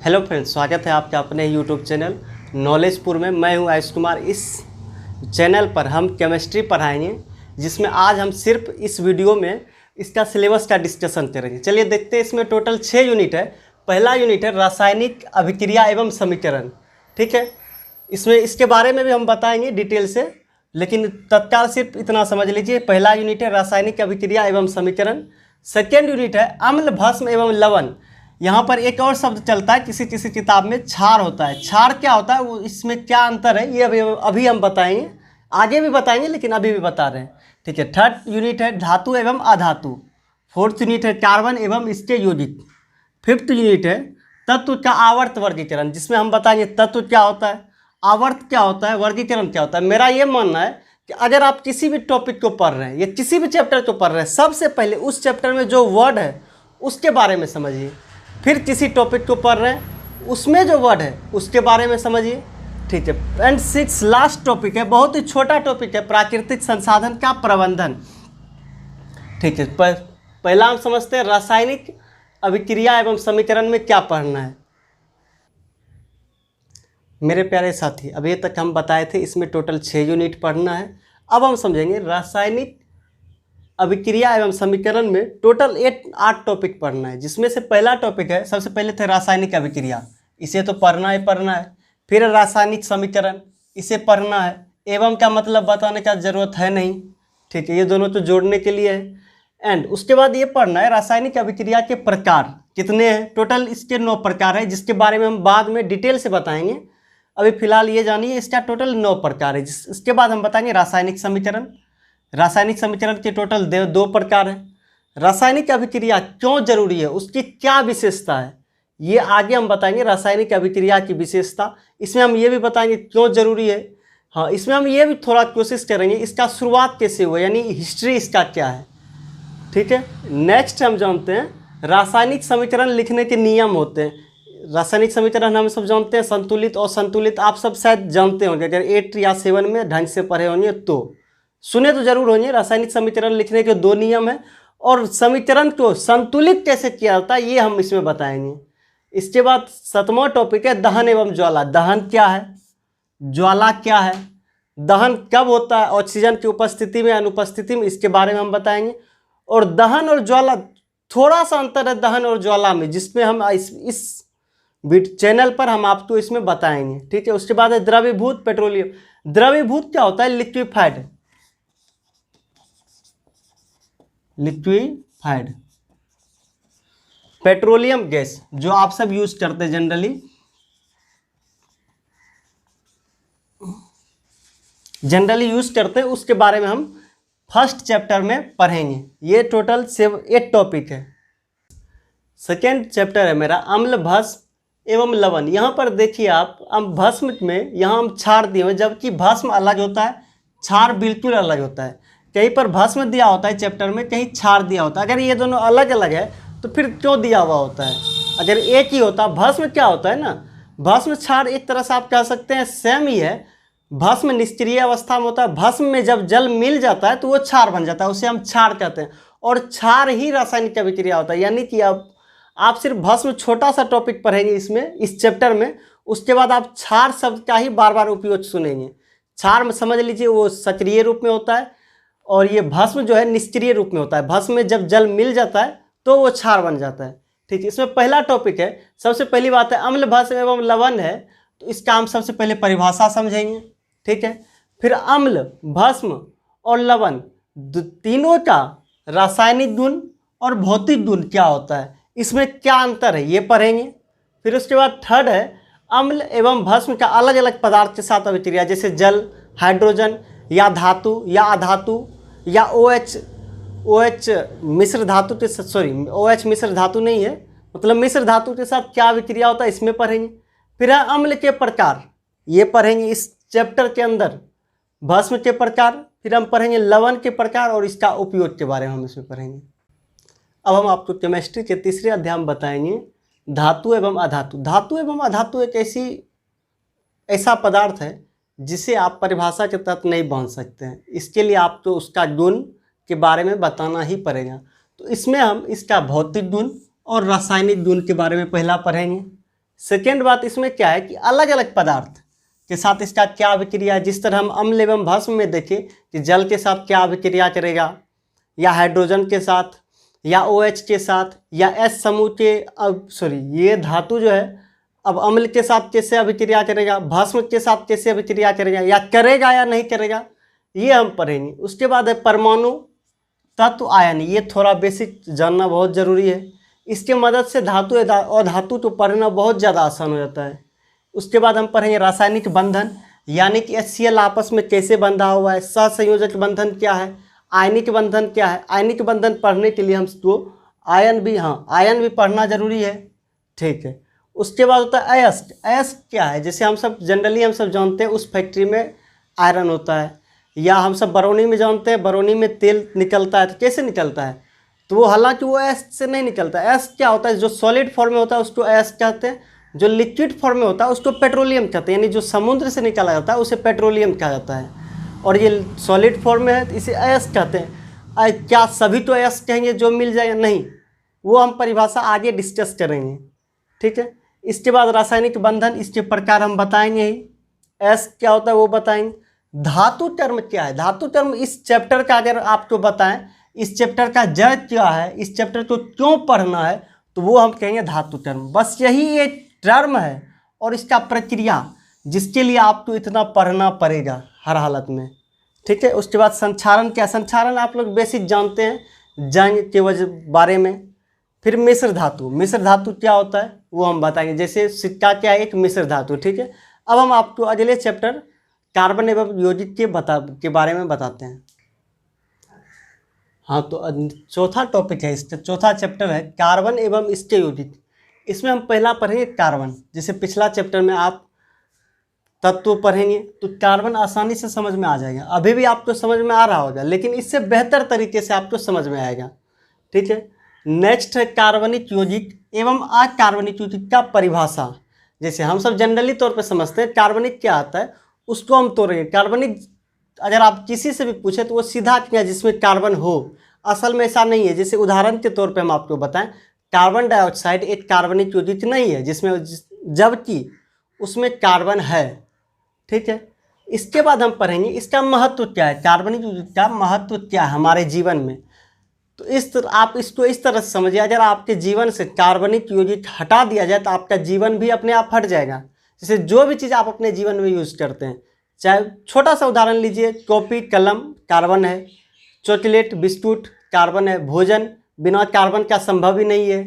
Hello friends, स्वागत है आपका अपने यूट्यूब चैनल नॉलेजपुर में। मैं हूं आयुष कुमार। इस चैनल पर हम केमिस्ट्री पढ़ाएंगे, जिसमें आज हम सिर्फ इस वीडियो में इसका सिलेबस का डिस्कशन करेंगे। चलिए देखते हैं। इसमें टोटल 6 यूनिट है। पहला यूनिट है रासायनिक अभिक्रिया एवं समीकरण। ठीक है, इसमें इसके बारे में भी हम बताएंगे डिटेल से, लेकिन तत्काल सिर्फ इतना समझ लीजिए। पहला यूनिट है रासायनिक अभिक्रिया एवं समीकरण। सेकेंड यूनिट है अम्ल, भस्म एवं लवण। यहाँ पर एक और शब्द चलता है, किसी किसी किताब में क्षार होता है। क्षार क्या होता है, वो इसमें क्या अंतर है, ये अभी हम बताएंगे, आगे भी बताएंगे, लेकिन अभी भी बता रहे हैं। ठीक है। थर्ड यूनिट है धातु एवं अधातु। फोर्थ यूनिट है कार्बन एवं इसके यौगिक। फिफ्थ यूनिट है तत्व का आवर्त वर्गीकरण, जिसमें हम बताएंगे तत्व क्या होता है, आवर्त क्या होता है, वर्गीकरण क्या होता है। मेरा ये मानना है कि अगर आप किसी भी टॉपिक को पढ़ रहे हैं या किसी भी चैप्टर को पढ़ रहे हैं, सबसे पहले उस चैप्टर में जो वर्ड है उसके बारे में समझिए। फिर किसी टॉपिक को पढ़ रहे हैं, उसमें जो वर्ड है उसके बारे में समझिए। ठीक है। एंड 6 लास्ट टॉपिक है, बहुत ही छोटा टॉपिक है, प्राकृतिक संसाधन का प्रबंधन। ठीक है। पहला हम समझते हैं रासायनिक अभिक्रिया एवं समीकरण में क्या पढ़ना है। मेरे प्यारे साथी, अभी तक हम बताए थे इसमें टोटल 6 यूनिट पढ़ना है। अब हम समझेंगे रासायनिक अभिक्रिया एवं समीकरण में टोटल 8 टॉपिक पढ़ना है, जिसमें से पहला टॉपिक है, सबसे पहले थे रासायनिक अभिक्रिया, इसे तो पढ़ना है। फिर रासायनिक समीकरण, इसे पढ़ना है। एवं का मतलब बताने का ज़रूरत है नहीं। ठीक है, ये दोनों तो जोड़ने के लिए है। एंड उसके बाद ये पढ़ना है रासायनिक अभिक्रिया के प्रकार कितने हैं। टोटल इसके 9 प्रकार है, जिसके बारे में हम बाद में डिटेल से बताएंगे। अभी फिलहाल ये जानिए इसका टोटल 9 प्रकार है। इसके बाद हम बताएंगे रासायनिक समीकरण। रासायनिक समीकरण के टोटल 2 प्रकार है। रासायनिक अभिक्रिया क्यों जरूरी है, उसकी क्या विशेषता है, ये आगे हम बताएंगे। रासायनिक अभिक्रिया की विशेषता, इसमें हम ये भी बताएंगे क्यों जरूरी है। हाँ, इसमें हम ये भी थोड़ा कोशिश करेंगे इसका शुरुआत कैसे हुआ, यानी हिस्ट्री इसका क्या है। ठीक है। नेक्स्ट हम जानते हैं रासायनिक समीकरण लिखने के नियम होते हैं। रासायनिक समीकरण हम सब जानते हैं, संतुलित और संतुलित आप सब शायद जानते होंगे, अगर 8 या 7 में ढंग से पढ़े होंगे तो सुने तो जरूर होंगे। रासायनिक समीकरण लिखने के 2 नियम हैं, और समीकरण को संतुलित कैसे किया जाता है ये हम इसमें बताएंगे। इसके बाद 7वां टॉपिक है दहन एवं ज्वाला। दहन क्या है, ज्वाला क्या है, दहन कब होता है, ऑक्सीजन की उपस्थिति में, अनुपस्थिति में, इसके बारे में हम बताएंगे। और दहन और ज्वाला, थोड़ा सा अंतर है दहन और ज्वाला में, जिसमें हम इस चैनल पर हम आपको इसमें बताएंगे। ठीक है। उसके बाद है द्रवीभूत पेट्रोलियम। द्रवीभूत क्या होता है, लिक्विफाइड पेट्रोलियम गैस, जो आप सब यूज करते हैं जनरली यूज करते हैं, उसके बारे में हम फर्स्ट चैप्टर में पढ़ेंगे। ये टोटल 8 टॉपिक है। सेकेंड चैप्टर है मेरा अम्ल, भस्म एवं लवण। यहाँ पर देखिए आप, भस्म में यहाँ हम क्षार दिए हुए, जबकि भस्म अलग होता है, क्षार बिल्कुल अलग होता है। कहीं पर भस्म दिया होता है चैप्टर में, कहीं क्षार दिया होता है। अगर ये दोनों अलग अलग है तो फिर क्यों दिया हुआ होता है, अगर एक ही होता। भस्म क्या होता है ना, भस्म क्षार एक तरह से आप कह सकते हैं सेम ही है। भस्म निष्क्रिय अवस्था में होता है, भस्म में जब जल मिल जाता है तो वो क्षार बन जाता है, उसे हम क्षार कहते हैं। और क्षार ही रासायनिक अभिक्रिया होता है। यानी कि आप सिर्फ भस्म छोटा सा टॉपिक पढ़ेंगे इसमें, इस चैप्टर में, उसके बाद आप क्षार शब्द का ही बार बार उपयोग सुनेंगे। क्षार में समझ लीजिए वो सक्रिय रूप में होता है, और ये भस्म जो है निष्क्रिय रूप में होता है। भस्म में जब जल मिल जाता है तो वो क्षार बन जाता है। ठीक है। इसमें पहला टॉपिक है, सबसे पहली बात है अम्ल, भस्म एवं लवण है, तो इसका हम सबसे पहले परिभाषा समझेंगे। ठीक है। फिर अम्ल, भस्म और लवण तीनों का रासायनिक गुण और भौतिक गुण क्या होता है, इसमें क्या अंतर है, ये पढ़ेंगे। फिर उसके बाद थर्ड है अम्ल एवं भस्म का अलग अलग पदार्थ के साथ अभिक्रिया, जैसे जल, हाइड्रोजन या धातु या अधातु या OH मिश्र धातु के साथ, OH मिश्र धातु नहीं है, मतलब मिश्र धातु के साथ क्या अभिक्रिया होता है, इसमें पढ़ेंगे। फिर है अम्ल के प्रकार, ये पढ़ेंगे इस चैप्टर के अंदर। भस्म के प्रकार, फिर हम पढ़ेंगे लवण के प्रकार, और इसका उपयोग के बारे में हम इसमें पढ़ेंगे। अब हम आपको केमिस्ट्री के तीसरे अध्याय में बताएंगे धातु एवं अधातु। धातु एवं अधातु एक ऐसा पदार्थ है जिसे आप परिभाषा के तहत नहीं बांध सकते हैं। इसके लिए आपको उसका गुण के बारे में बताना ही पड़ेगा। तो इसमें हम इसका भौतिक गुण और रासायनिक गुण के बारे में पहला पढ़ेंगे। सेकेंड बात इसमें क्या है कि अलग अलग पदार्थ के साथ इसका क्या अभिक्रिया है। जिस तरह हम अम्ल एवं भस्म में देखें कि जल के साथ क्या अभिक्रिया करेगा, या हाइड्रोजन के साथ, या OH के साथ, या S समूह के ये धातु जो है अब अम्ल के साथ कैसे अभिक्रिया करेगा, भस्म के साथ कैसे अभिक्रिया करेगा, या करेगा या नहीं करेगा, ये हम पढ़ेंगे। उसके बाद है परमाणु तत्व आयन, ये थोड़ा बेसिक जानना बहुत ज़रूरी है। इसके मदद से धातु और धातु तो पढ़ना बहुत ज़्यादा आसान हो जाता है। उसके बाद हम पढ़ेंगे रासायनिक बंधन, यानी कि HCl आपस में कैसे बंधा हुआ है, सहसंयोजक बंधन क्या है, आयनिक बंधन क्या है। आयनिक बंधन पढ़ने के लिए हमको आयन भी पढ़ना जरूरी है, ठीक है। उसके बाद होता है अयस्क। अयस्क क्या है, जैसे हम सब जनरली हम सब जानते हैं उस फैक्ट्री में आयरन होता है, या हम सब बरौनी में जानते हैं बरौनी में तेल निकलता है, तो कैसे निकलता है, तो वो हालांकि वो अयस्क से नहीं निकलता है। अयस्क क्या होता है, जो सॉलिड फॉर्म में होता है उसको अयस्क कहते हैं, जो लिक्विड फॉर्म में होता है उसको पेट्रोलियम कहते हैं, यानी जो समुद्र से निकाला जाता है उसे पेट्रोलियम कहा जाता है, और ये सॉलिड फॉर्म में है तो इसे अयस्क कहते हैं। क्या सभी तो अयस्क कहेंगे जो मिल जाएगा, नहीं, वो हम परिभाषा आगे डिस्कस करेंगे, ठीक है। इसके बाद रासायनिक बंधन, इसके प्रकार हम बताएंगे ही, अयस्क क्या होता है वो बताएंगे। धातु टर्म क्या है, धातु टर्म इस चैप्टर का अगर आपको बताएं, इस चैप्टर का जड़ क्या है, इस चैप्टर को क्यों पढ़ना है, तो वो हम कहेंगे धातु टर्म। बस यही एक टर्म है और इसका प्रक्रिया जिसके लिए आपको इतना पढ़ना पड़ेगा हर हालत में, ठीक है। उसके बाद संक्षारण क्या, संक्षारण आप लोग बेसिक जानते हैं जंग के बारे में। फिर मिश्र धातु, मिश्र धातु क्या होता है वो हम बताएंगे, जैसे सिक्का क्या है एक मिश्र धातु, ठीक है। अब हम आपको अगले चैप्टर कार्बन एवं यौगिक के बारे में बताते हैं। हाँ, तो चौथा टॉपिक है, इसका चौथा चैप्टर है कार्बन एवं इसके यौगिक। इसमें हम पहला पढ़ेंगे कार्बन। जैसे पिछला चैप्टर में आप तत्व पढ़ेंगे तो कार्बन आसानी से समझ में आ जाएगा, अभी भी आपको समझ में आ रहा होगा, लेकिन इससे बेहतर तरीके से आपको समझ में आएगा, ठीक है। नेक्स्ट है कार्बनिक यौगिक एवं अकार्बनिक यौगिक का परिभाषा। जैसे हम सब जनरली तौर पे समझते हैं कार्बनिक क्या आता है, उसको हम तोड़ेंगे। कार्बनिक अगर आप किसी से भी पूछे तो वो सीधा क्या जिसमें कार्बन हो, असल में ऐसा नहीं है। जैसे उदाहरण के तौर पे हम आपको बताएं, कार्बन डाइऑक्साइड एक कार्बनिक यौगिक नहीं है जिसमें, जबकि उसमें कार्बन है, ठीक है। इसके बाद हम पढ़ेंगे इसका महत्व क्या है, कार्बनिक यौगिक का महत्व क्या है हमारे जीवन में। तो इस तरह आप इसको इस तरह से समझिए, अगर आपके जीवन से कार्बनिक यौगिक हटा दिया जाए तो आपका जीवन भी अपने आप हट जाएगा। जैसे जो भी चीज़ आप अपने जीवन में यूज़ करते हैं, चाहे छोटा सा उदाहरण लीजिए, कॉपी कलम कार्बन है, चॉकलेट बिस्कुट कार्बन है, भोजन बिना कार्बन का संभव ही नहीं है,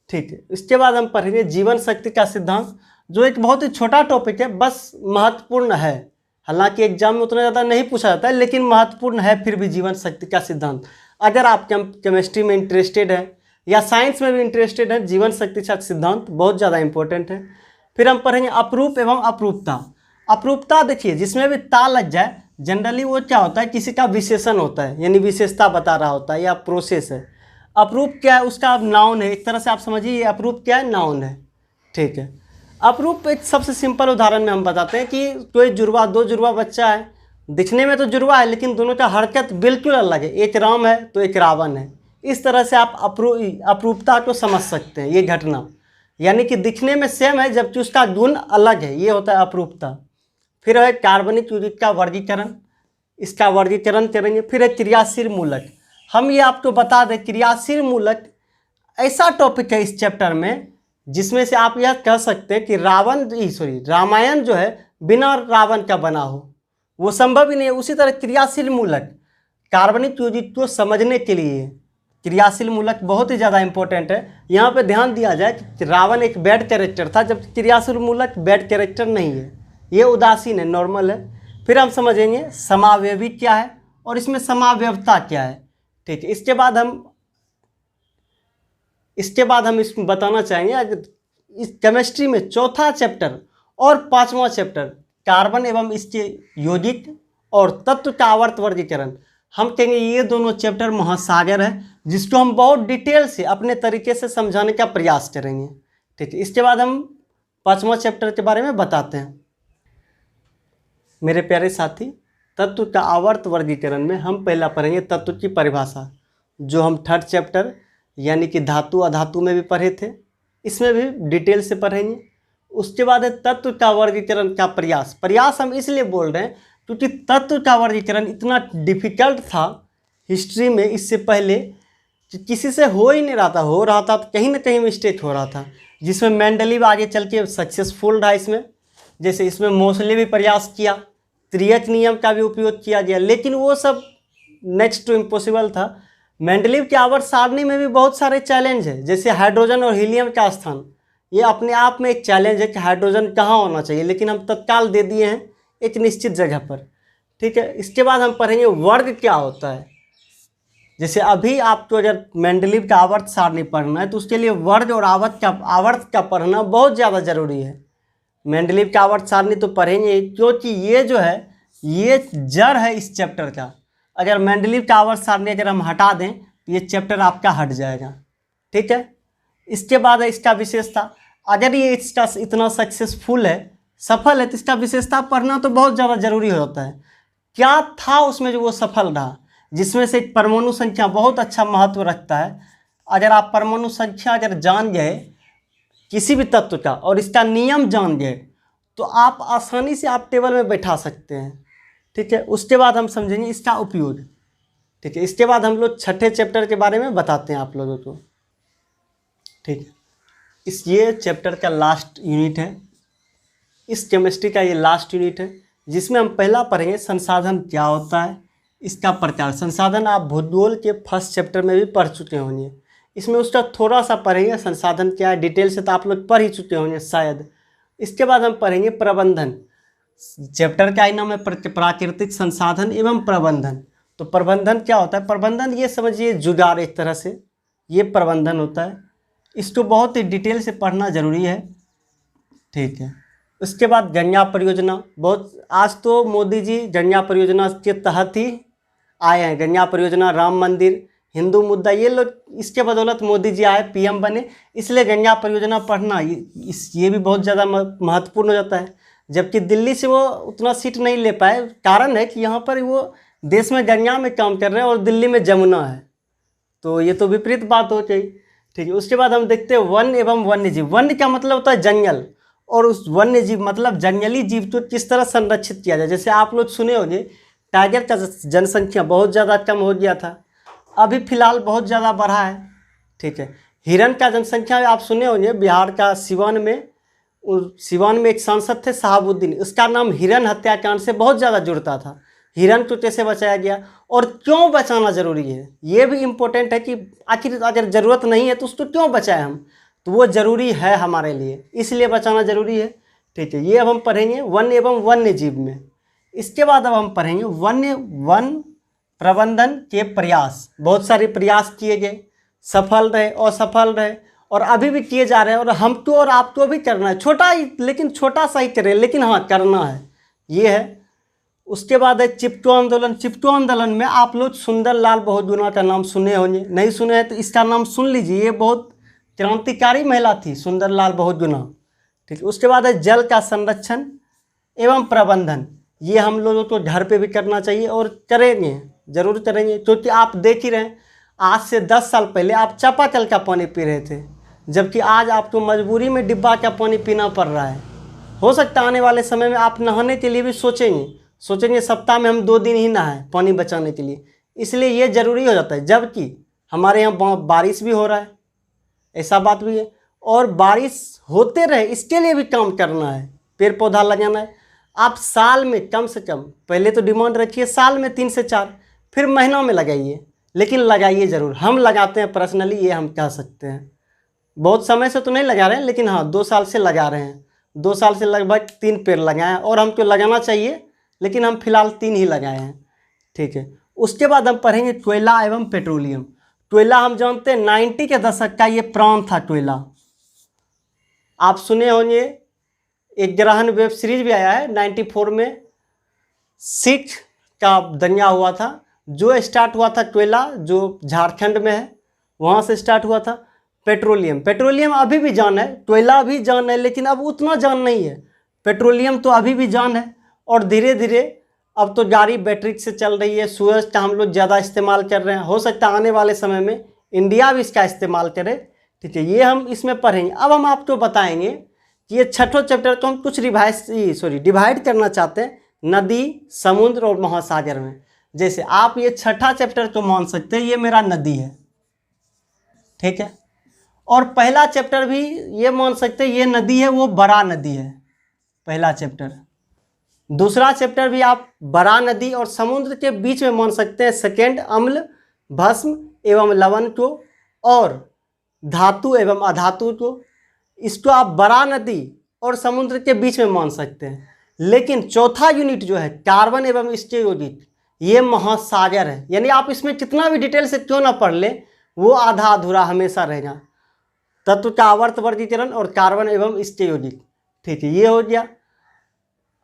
ठीक है। इसके बाद हम पढ़ेंगे जीवन शक्ति का सिद्धांत, जो एक बहुत ही छोटा टॉपिक है, बस महत्वपूर्ण है। हालांकि एग्जाम में उतना ज़्यादा नहीं पूछा जाता है, लेकिन महत्वपूर्ण है फिर भी जीवन शक्ति का सिद्धांत। अगर आप केमिस्ट्री में इंटरेस्टेड है या साइंस में भी इंटरेस्टेड है, जीवन शक्ति का सिद्धांत बहुत ज़्यादा इंपॉर्टेंट है। फिर हम पढ़ेंगे अपरूप एवं अपरूपता। अपरूपता देखिए, जिसमें भी ता लग जाए जनरली वो क्या होता है, किसी का विशेषण होता है, यानी विशेषता बता रहा होता है या प्रोसेस है। अपरूप क्या है, उसका अब नाउन है, एक तरह से आप समझिए ये अपरूप क्या है, नाउन है, ठीक है। अपरूप एक सबसे सिंपल उदाहरण में हम बताते हैं कि कोई जुड़वा, दो जुड़वा बच्चा है, दिखने में तो जुड़वा है लेकिन दोनों का हरकत बिल्कुल अलग है, एक राम है तो एक रावण है। इस तरह से आप अपरूपता को समझ सकते हैं, ये घटना, यानी कि दिखने में सेम है जबकि उसका गुण अलग है, ये होता है अपरूपता। फिर है कार्बनिक यौगिक का वर्गीकरण, इसका वर्गीकरण करेंगे। फिर है क्रियाशील मूलक। हम ये आपको बता दें, क्रियाशील मूलक ऐसा टॉपिक है इस चैप्टर में जिसमें से आप यह कह सकते हैं कि रामायण जो है बिना रावण का बना हो, वो संभव ही नहीं है। उसी तरह क्रियाशील मूलक कार्बनिक यौगिक को समझने के लिए क्रियाशील मूलक बहुत ही ज़्यादा इंपॉर्टेंट है। यहाँ पे ध्यान दिया जाए कि रावण एक बैड कैरेक्टर था, जबकि क्रियाशील मूलक बैड कैरेक्टर नहीं है, ये उदासीन है, नॉर्मल है। फिर हम समझेंगे समावयवी क्या है और इसमें समावयवता क्या है, ठीक है। इसके बाद हम इसमें बताना चाहेंगे इस केमिस्ट्री में चौथा चैप्टर और पांचवा चैप्टर कार्बन एवं इसके यौगिक और तत्व का आवर्त वर्गीकरण, हम कहेंगे ये दोनों चैप्टर महासागर है जिसको हम बहुत डिटेल से अपने तरीके से समझाने का प्रयास करेंगे, ठीक है। इसके बाद हम पांचवा चैप्टर के बारे में बताते हैं। मेरे प्यारे साथी, तत्व का आवर्त वर्गीकरण में हम पहला पढ़ेंगे तत्व की परिभाषा, जो हम थर्ड चैप्टर यानी कि धातु अधातु में भी पढ़े थे, इसमें भी डिटेल से पढ़ेंगे। उसके बाद है तत्व का वर्गीकरण का प्रयास। प्रयास हम इसलिए बोल रहे हैं क्योंकि तत्व का वर्गीकरण इतना डिफिकल्ट था हिस्ट्री में, इससे पहले कि किसी से हो ही नहीं रहा था, हो रहा था तो कहीं ना कहीं मिस्टेक हो रहा था, जिसमें मेंडलीव आगे चल के सक्सेसफुल रहा इसमें। जैसे इसमें मोसले भी प्रयास किया, त्रियक नियम का भी उपयोग किया गया, लेकिन वो सब नेक्स्ट टू इम्पॉसिबल था। मेंडलीव के आवर्त सारणी में भी बहुत सारे चैलेंज है, जैसे हाइड्रोजन और हीलियम का स्थान, ये अपने आप में एक चैलेंज है कि हाइड्रोजन कहाँ होना चाहिए, लेकिन हम तत्काल दे दिए हैं एक निश्चित जगह पर। ठीक है, इसके बाद हम पढ़ेंगे वर्ग क्या होता है। जैसे अभी आपको अगर मेंडलीव का आवर्त सारणी पढ़ना है तो उसके लिए वर्ग और आवर्त का पढ़ना बहुत ज़्यादा जरूरी है। मेंडलीव का आवर्त सारणी तो पढ़ेंगे क्योंकि ये जो है ये जड़ है इस चैप्टर का। अगर मेंडलीव का आवर्त सारणी अगर हम हटा दें तो ये चैप्टर आपका हट जाएगा। ठीक है, इसके बाद है इसका विशेषता। अगर ये इसका इतना सक्सेसफुल है, सफल है, तो इसका विशेषता पढ़ना तो बहुत ज़्यादा जरूरी होता है। क्या था उसमें जो वो सफल रहा, जिसमें से परमाणु संख्या बहुत अच्छा महत्व रखता है। अगर आप परमाणु संख्या अगर जान गए किसी भी तत्व का और इसका नियम जान गए तो आप आसानी से आप टेबल में बैठा सकते हैं। ठीक है, उसके बाद हम समझेंगे इसका उपयोग। ठीक है, इसके बाद हम लोग छठे चैप्टर के बारे में बताते हैं आप लोगों को। ठीक है, ये चैप्टर का लास्ट यूनिट है, इस केमिस्ट्री का ये लास्ट यूनिट है, जिसमें हम पहला पढ़ेंगे संसाधन क्या होता है, इसका प्रकार। संसाधन आप भूगोल के फर्स्ट चैप्टर में भी पढ़ चुके होंगे, इसमें उसका थोड़ा सा पढ़ेंगे संसाधन क्या है, डिटेल से तो आप लोग पढ़ ही चुके होंगे शायद। इसके बाद हम पढ़ेंगे प्रबंधन। चैप्टर का ही नाम है प्राकृतिक संसाधन एवं प्रबंधन। तो प्रबंधन क्या होता है, प्रबंधन ये समझिए जुगाड़, एक तरह से ये प्रबंधन होता है। इसको बहुत ही डिटेल से पढ़ना जरूरी है। ठीक है, उसके बाद गंगा परियोजना, बहुत आज तो मोदी जी गंगा परियोजना के तहत ही आए हैं। गंगा परियोजना, राम मंदिर, हिंदू मुद्दा, ये लोग इसके बदौलत मोदी जी आए, पीएम बने, इसलिए गंगा परियोजना पढ़ना ये भी बहुत ज़्यादा महत्वपूर्ण हो जाता है। जबकि दिल्ली से वो उतना सीट नहीं ले पाए, कारण है कि यहाँ पर वो देश में गंगा में काम कर रहे हैं और दिल्ली में जमुना है, तो ये तो विपरीत बात हो गई। ठीक है, उसके बाद हम देखते हैं वन एवं वन्य जीव। वन्य का मतलब होता है जंगल, और उस वन्य जीव मतलब जंगली जीव को किस तरह संरक्षित किया जाए। जैसे आप लोग सुने होंगे टाइगर का जनसंख्या बहुत ज़्यादा कम हो गया था, अभी फिलहाल बहुत ज़्यादा बढ़ा है। ठीक है, हिरन का जनसंख्या आप सुने होंगे, बिहार का सिवान में एक सांसद थे शहाबुद्दीन, उसका नाम हिरन हत्याकांड से बहुत ज़्यादा जुड़ता था। हिरन को कैसे बचाया गया और क्यों बचाना ज़रूरी है, ये भी इम्पोर्टेंट है कि आखिर अगर ज़रूरत नहीं है तो उसको क्यों बचाएं हम, तो वो ज़रूरी है हमारे लिए, इसलिए बचाना ज़रूरी है। ठीक है, ये अब हम पढ़ेंगे वन एवं वन्य जीव में। इसके बाद अब हम पढ़ेंगे वन प्रबंधन के प्रयास। बहुत सारे प्रयास किए गए, सफल रहे, असफल रहे, और अभी भी किए जा रहे हैं, और हमको और आपको भी करना है। छोटा ही, लेकिन छोटा सा ही करें, लेकिन हाँ करना है, ये है। उसके बाद है चिपको आंदोलन। चिपको आंदोलन में आप लोग सुंदरलाल बहुगुणा का नाम सुने होंगे, नहीं सुने हैं तो इसका नाम सुन लीजिए, ये बहुत क्रांतिकारी महिला थी सुंदरलाल बहुगुणा। ठीक है, उसके बाद है जल का संरक्षण एवं प्रबंधन। ये हम लोगों को घर पे भी करना चाहिए और करेंगे, जरूर करेंगे, क्योंकि आप देख ही रहे हैं आज से 10 साल पहले आप चापाकल का पानी पी रहे थे, जबकि आज आपको मजबूरी में डिब्बा का पानी पीना पड़ रहा है। हो सकता है आने वाले समय में आप नहाने के लिए भी सोचेंगे सप्ताह में हम 2 दिन ही नहाएं पानी बचाने के लिए, इसलिए ये ज़रूरी हो जाता है। जबकि हमारे यहाँ बारिश भी हो रहा है, ऐसा बात भी है, और बारिश होते रहे इसके लिए भी काम करना है, पेड़ पौधा लगाना है। आप साल में कम से कम, पहले तो डिमांड रखिए साल में 3 से 4, फिर महीनों में लगाइए, लेकिन लगाइए ज़रूर। हम लगाते हैं पर्सनली, ये हम कह सकते हैं। बहुत समय से तो नहीं लगा रहे हैं, लेकिन हाँ 2 साल से लगा रहे हैं। 2 साल से लगभग 3 पेड़ लगाए हैं, और हमको लगाना चाहिए, लेकिन हम फिलहाल 3 ही लगाए हैं। ठीक है, उसके बाद हम पढ़ेंगे कोयला एवं पेट्रोलियम। कोयला हम जानते हैं 90 के दशक का ये प्राण था कोयला। आप सुने होंगे एक ग्रहण वेब सीरीज भी आया है 94 में, सिख का दंगा हुआ था, जो स्टार्ट हुआ था कोयला, जो झारखंड में है वहाँ से स्टार्ट हुआ था। पेट्रोलियम अभी भी जान है, कोयला भी जान है, लेकिन अब उतना जान नहीं है। पेट्रोलियम तो अभी भी जान है, और धीरे धीरे अब तो गाड़ी बैटरी से चल रही है, सूरज का हम लोग ज़्यादा इस्तेमाल कर रहे हैं। हो सकता है आने वाले समय में इंडिया भी इसका इस्तेमाल करे। ठीक है, ये हम इसमें पढ़ेंगे। अब हम आपको बताएंगे ये छठवां चैप्टर तो हम कुछ डिवाइड करना चाहते हैं नदी, समुद्र और महासागर में। जैसे आप ये छठा चैप्टर तो मान सकते हैं ये मेरा नदी है, ठीक है, और पहला चैप्टर भी ये मान सकते हैं ये नदी है, वो बड़ा नदी है पहला चैप्टर। दूसरा चैप्टर भी आप बड़ा नदी और समुद्र के बीच में मान सकते हैं सेकेंड अम्ल, भस्म एवं लवण को और धातु एवं अधातु को, इसको आप बड़ा नदी और समुद्र के बीच में मान सकते हैं। लेकिन चौथा यूनिट जो है कार्बन एवं स्टेरोइड, ये महासागर है, यानी आप इसमें कितना भी डिटेल से क्यों ना पढ़ ले वो आधा अधूरा हमेशा रहेगा। तत्व का आवर्त वर्गीकरण और कार्बन एवं स्टेरोइड, ठीक है, ये हो गया।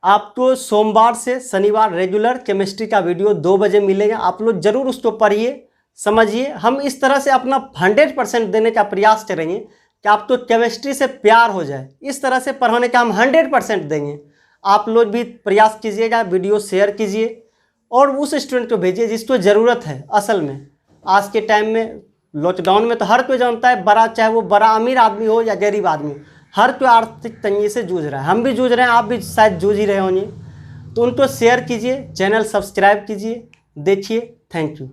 आपको सोमवार से शनिवार रेगुलर केमिस्ट्री का वीडियो 2 बजे मिलेगा, आप लोग जरूर उसको पढ़िए, समझिए। हम इस तरह से अपना 100% देने का प्रयास करेंगे कि आपको केमिस्ट्री से प्यार हो जाए, इस तरह से पढ़ाने का हम 100% देंगे। आप लोग भी प्रयास कीजिएगा, वीडियो शेयर कीजिए और उस स्टूडेंट को भेजिए जिसको ज़रूरत है। असल में आज के टाइम में लॉकडाउन में तो हर कोई जानता है, बड़ा चाहे वो बड़ा अमीर आदमी हो या गरीब आदमी, हर कोई आर्थिक तंगी से जूझ रहा है। हम भी जूझ रहे हैं, आप भी शायद जूझ ही रहे होंगे। तो उनको शेयर कीजिए, चैनल सब्सक्राइब कीजिए, देखिए। Thank you.